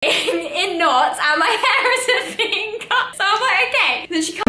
in knots and my hair isn't being cut. So I'm like, okay. Then she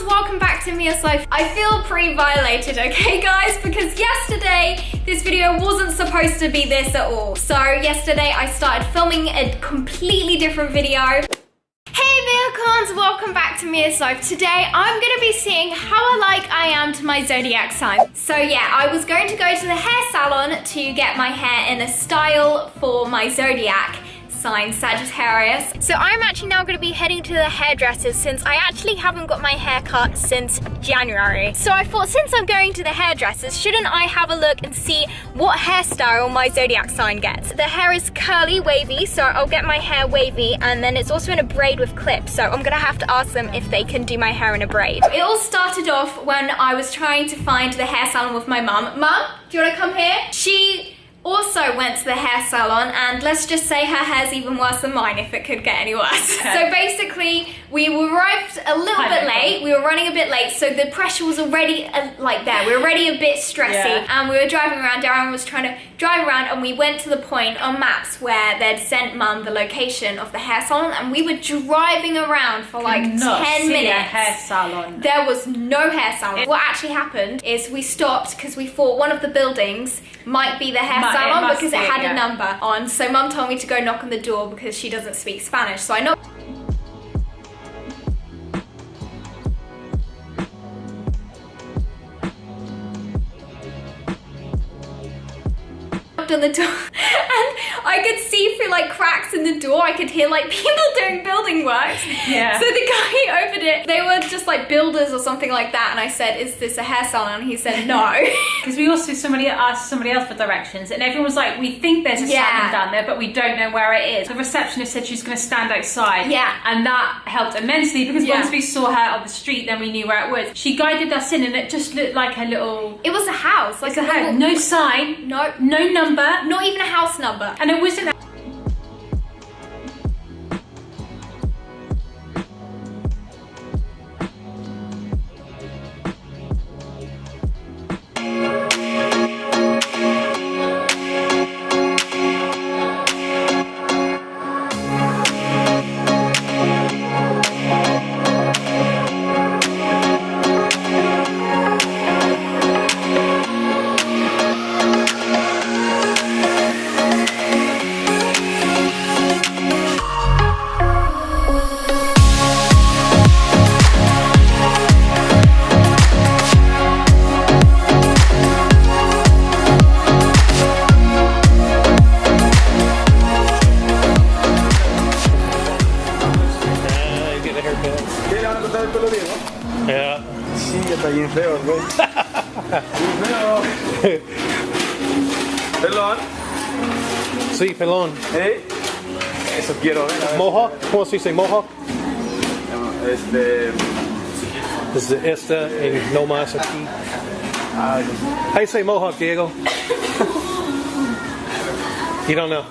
welcome back to Mia's Life. I feel pretty violated, okay guys? Because yesterday, this video wasn't supposed to be this at all. So yesterday I started filming a completely different video. Hey Miacons, welcome back to Mia's Life. Today I'm gonna be seeing how alike I am to my zodiac sign. So yeah, I was going to go to the hair salon to get my hair in a style for my zodiac sign, Sagittarius. So I'm actually now going to be heading to the hairdressers since I actually haven't got my hair cut since January. So I thought, since I'm going to the hairdressers, shouldn't I have a look and see what hairstyle my zodiac sign gets? The hair is curly wavy, so I'll get my hair wavy, and then it's also in a braid with clips, so I'm gonna have to ask them if they can do my hair in a braid. It all started off when I was trying to find the hair salon with my mum. Mum, do you want to come here? She also went to the hair salon, and let's just say her hair's even worse than mine, if it could get any worse. Okay. So basically, we arrived a little bit late. We were running a bit late, so the pressure was already like there. We were already a bit stressy, and we were driving around. Darren was trying to drive around, and we went to the point on maps where they'd sent Mum the location of the hair salon, and we were driving around for like 10 minutes. A hair salon. There was no hair salon. What actually happened is we stopped because we thought one of the buildings might be the hair salon because it had a number on. So Mum told me to go knock on the door because she doesn't speak Spanish. So I knocked on the door, and I could see through like cracks in the door. I could hear like people doing building works. Yeah. So the guy opened it. They were just like builders or something like that, and I said, "Is this a hair salon?" And he said, "No." Because we also asked somebody else for directions, and everyone was like, "We think there's a salon down there, but we don't know where it is." The receptionist said she was going to stand outside. Yeah. And that helped immensely because once we saw her on the street, then we knew where it was. She guided us in, and it just looked like a little. It was a house, like a house. No sign. No number. Not even a house number. And it wasn't. Yeah. Sí, está bien feo, güey. Bien feo. Pelón. Sí, pelón. Eso quiero ver. Mohawk? ¿Cómo se dice Mohawk? Desde esta y no más aquí. How do you say Mohawk, Diego? You don't know.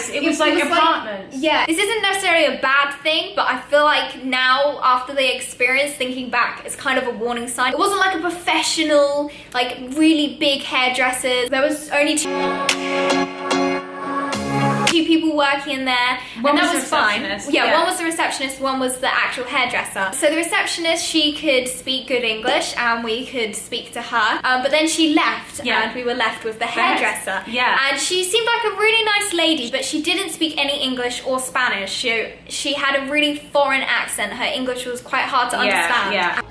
It was like apartments. Yeah, this isn't necessarily a bad thing, but I feel like now, after the experience, thinking back, it's kind of a warning sign. It wasn't like a professional, like really big hairdressers. There was only two 2 people working in there, One and that was was the fine. receptionist, Yeah, yeah. one was the receptionist, one was the actual hairdresser. So the receptionist, she could speak good English, and we could speak to her. But then she left, and we were left with the hairdresser. Yeah. And she seemed like a really nice lady, but she didn't speak any English or Spanish. She had a really foreign accent. Her English was quite hard to understand. Yeah.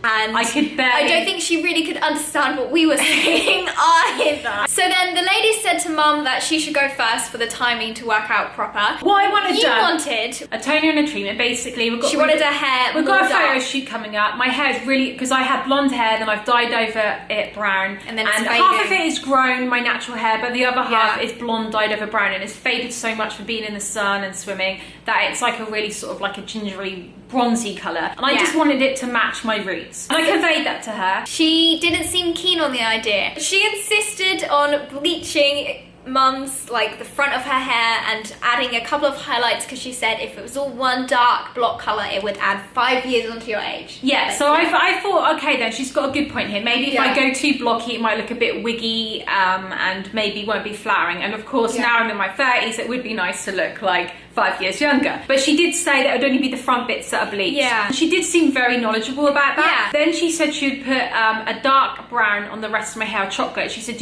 And I could barely... I don't think she really could understand what we were saying either. So then the lady said to Mum that she should go first for the timing to work out proper. What I wanted You done... wanted... a toner and a treatment, basically. She wanted her hair We've got a more photo dark. shoot coming up. My hair is really... because I had blonde hair, then I've dyed over it brown. And then it's half of fading. it is grown, my natural hair, but the other half is blonde dyed over brown. And it's faded so much from being in the sun and swimming that it's like a really sort of like a gingery bronzy colour. And I just wanted it to match my roots. And I conveyed that to her. She didn't seem keen on the idea. She insisted on bleaching Mum's, like, the front of her hair and adding a couple of highlights because she said if it was all one dark block colour, it would add 5 years onto your age. Yeah, so I thought, okay then, she's got a good point here. Maybe if I go too blocky, it might look a bit wiggy and maybe won't be flattering. And of course, now I'm in my 30s, it would be nice to look like 5 years younger. But she did say that it would only be the front bits that are bleached. Yeah. She did seem very knowledgeable about that. Then she said she would put a dark brown on the rest of my hair, chocolate. She said,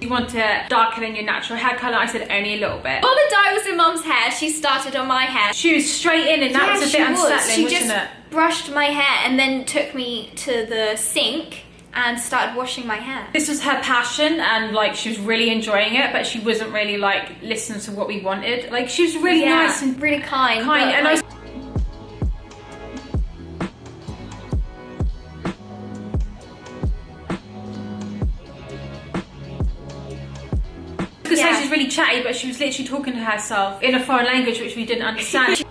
you want to darker than your natural hair colour? I said only a little bit. While the dye was in Mum's hair, she started on my hair. She was straight in and that was a bit unsettling, wasn't it? Brushed my hair and then took me to the sink and started washing my hair. This was her passion and like she was really enjoying it, but she wasn't really like listening to what we wanted. Like she was really nice and really kind. And like, I was gonna say she's really chatty, but she was literally talking to herself in a foreign language which we didn't understand.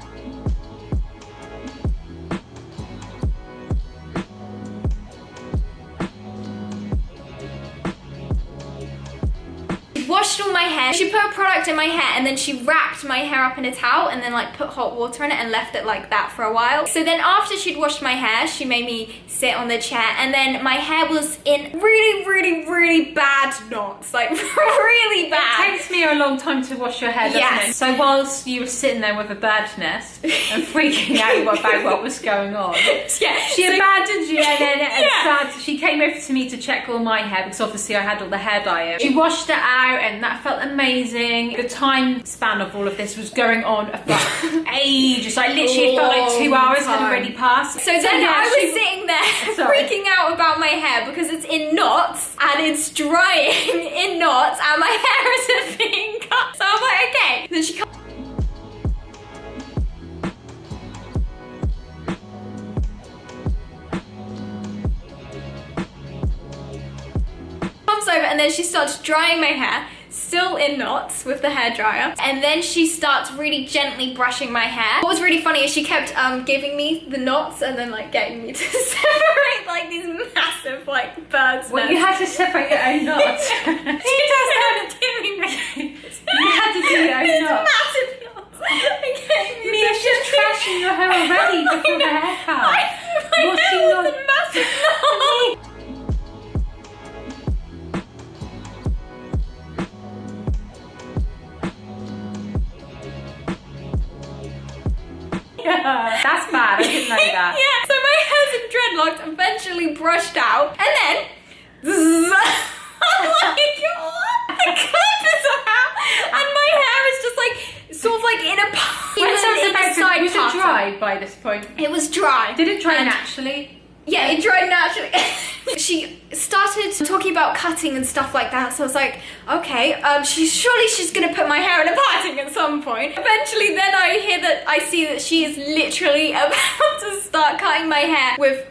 washed all my hair. She put a product in my hair and then she wrapped my hair up in a towel and then like put hot water in it and left it like that for a while. So then after she'd washed my hair, she made me sit on the chair and then my hair was in really bad knots. Like really bad. It takes me a long time to wash your hair, doesn't it? So whilst you were sitting there with a bird's nest and freaking out about what was going on, she abandoned you and then she came over to me to check all my hair because obviously I had all the hair dye in. She washed it out and that felt amazing. The time span of all of this was going on for ages. Like literally it felt like 2 hours had already passed. So then I was sitting there freaking out about my hair because it's in knots and it's drying in knots and my hair isn't being cut. So I'm like, okay. Then she comes over and then she starts drying my hair, still in knots with the hairdryer, and then she starts really gently brushing my hair. What was really funny is she kept giving me the knots and then like getting me to separate like these massive like birds. Well, you had to separate your own knots. She just started giving me You had to do your own knots. massive knots. Mia's just trashing your hair already before the haircut. My hair was a massive knot. That's bad, I didn't know that. Yeah, so my hair's in dreadlocks, eventually brushed out, and then I'm like, what? The clip is out, and my hair is just like, sort of like in a Was it dry by this point? It was dry. Did it dry naturally? Yeah, it dried naturally. She started talking about cutting and stuff like that, so I was like, okay, surely she's gonna put my hair in a parting at some point. Eventually then I see that she is literally about to start cutting my hair with,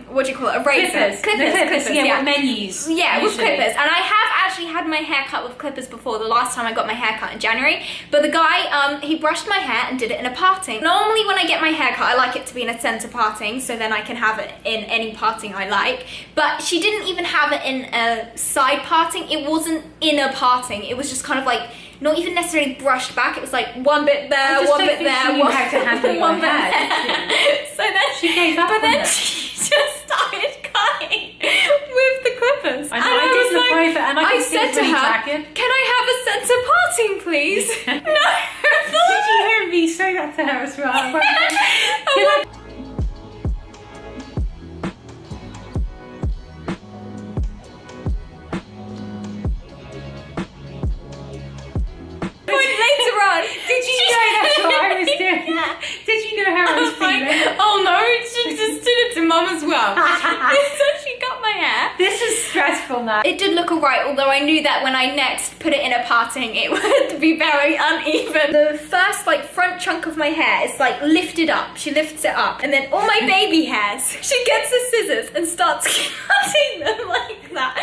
what do you call it, a razor? Clippers, yeah. What men use. Yeah, with clippers. And I have actually had my hair cut with clippers before, the last time I got my hair cut in January, but the guy, he brushed my hair and did it in a parting. Normally when I get my hair cut, I like it to be in a center parting, so then I can have it in any parting I like, but but she didn't even have it in a side parting. It wasn't inner parting. It was just kind of like, not even necessarily brushed back. It was like one bit there, one bit there, one bit there. So then she gave up but on then it. she just started cutting with the clippers. I know, I did look over and I said to her, can I have a centre parting, please? No. Did you hear me say that to her as well? Later on, did you know that's what I was doing? Did you know how I was feeling? Oh no, she just did it to Mum as well. So she got my hair. This is stressful now. It did look alright, although I knew that when I next put it in a parting, it would be very uneven. The first like front chunk of my hair is like lifted up. She lifts it up, and then all my baby hairs, she gets the scissors and starts cutting them like that.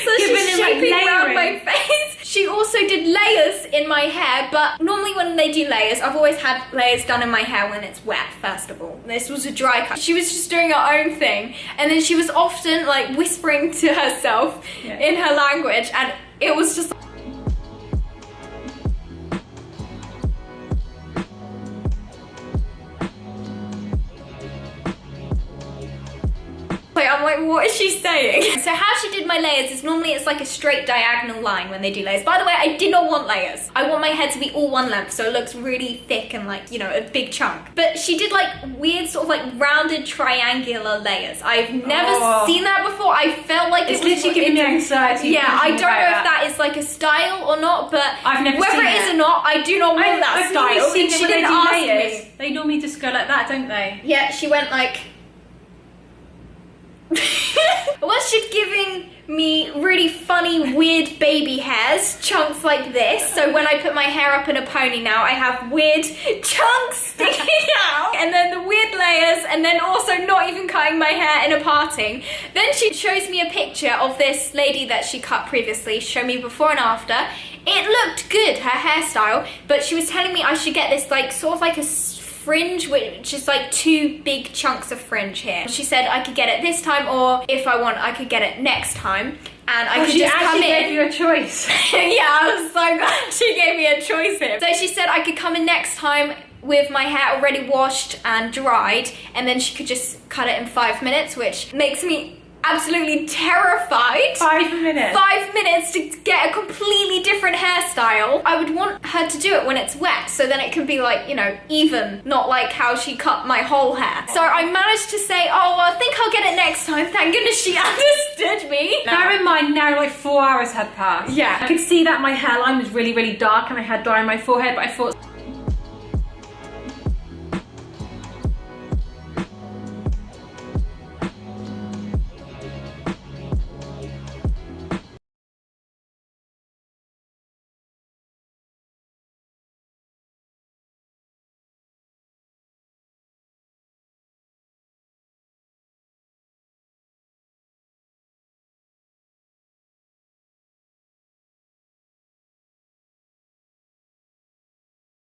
So she's shaping around my face. She also did layers in my hair, but normally when they do layers, I've always had layers done in my hair when it's wet, first of all. This was a dry cut. She was just doing her own thing, and then she was often like whispering to herself in her language, and it was just I'm like, what is she saying? So how she did my layers is normally it's like a straight diagonal line when they do layers. By the way, I did not want layers. I want my hair to be all one length, so it looks really thick and like, you know, a big chunk. But she did like weird sort of like rounded triangular layers. I've never seen that before. I felt like it's literally giving me anxiety. Yeah, I don't know if that is like a style or not, but I've never whether seen it is or not, I do not want that style. Seen She didn't ask me. They normally just go like that, don't they? Yeah, she went like was she giving me really funny, weird baby hairs, chunks like this. So when I put my hair up in a pony now, I have weird chunks sticking out, and then the weird layers, and then also not even cutting my hair in a parting. Then she shows me a picture of this lady that she cut previously, show me before and after. It looked good, her hairstyle, but she was telling me I should get this like sort of like a fringe, which is like 2 big chunks of fringe here. She said I could get it this time, or if I want, I could get it next time. And I could just come in. She actually gave you a choice. Yeah, I was so glad she gave me a choice here. So she said I could come in next time with my hair already washed and dried, and then she could just cut it in 5 minutes, which makes me absolutely terrified. 5 minutes? 5 minutes to get a completely different hairstyle. I would want her to do it when it's wet, so then it can be like, you know, even, not like how she cut my whole hair. So I managed to say, oh, well, I think I'll get it next time. Thank goodness she understood me. Bear in mind now like 4 hours had passed. Yeah. I could see that my hairline was really, really dark and I had dye on my forehead, but I thought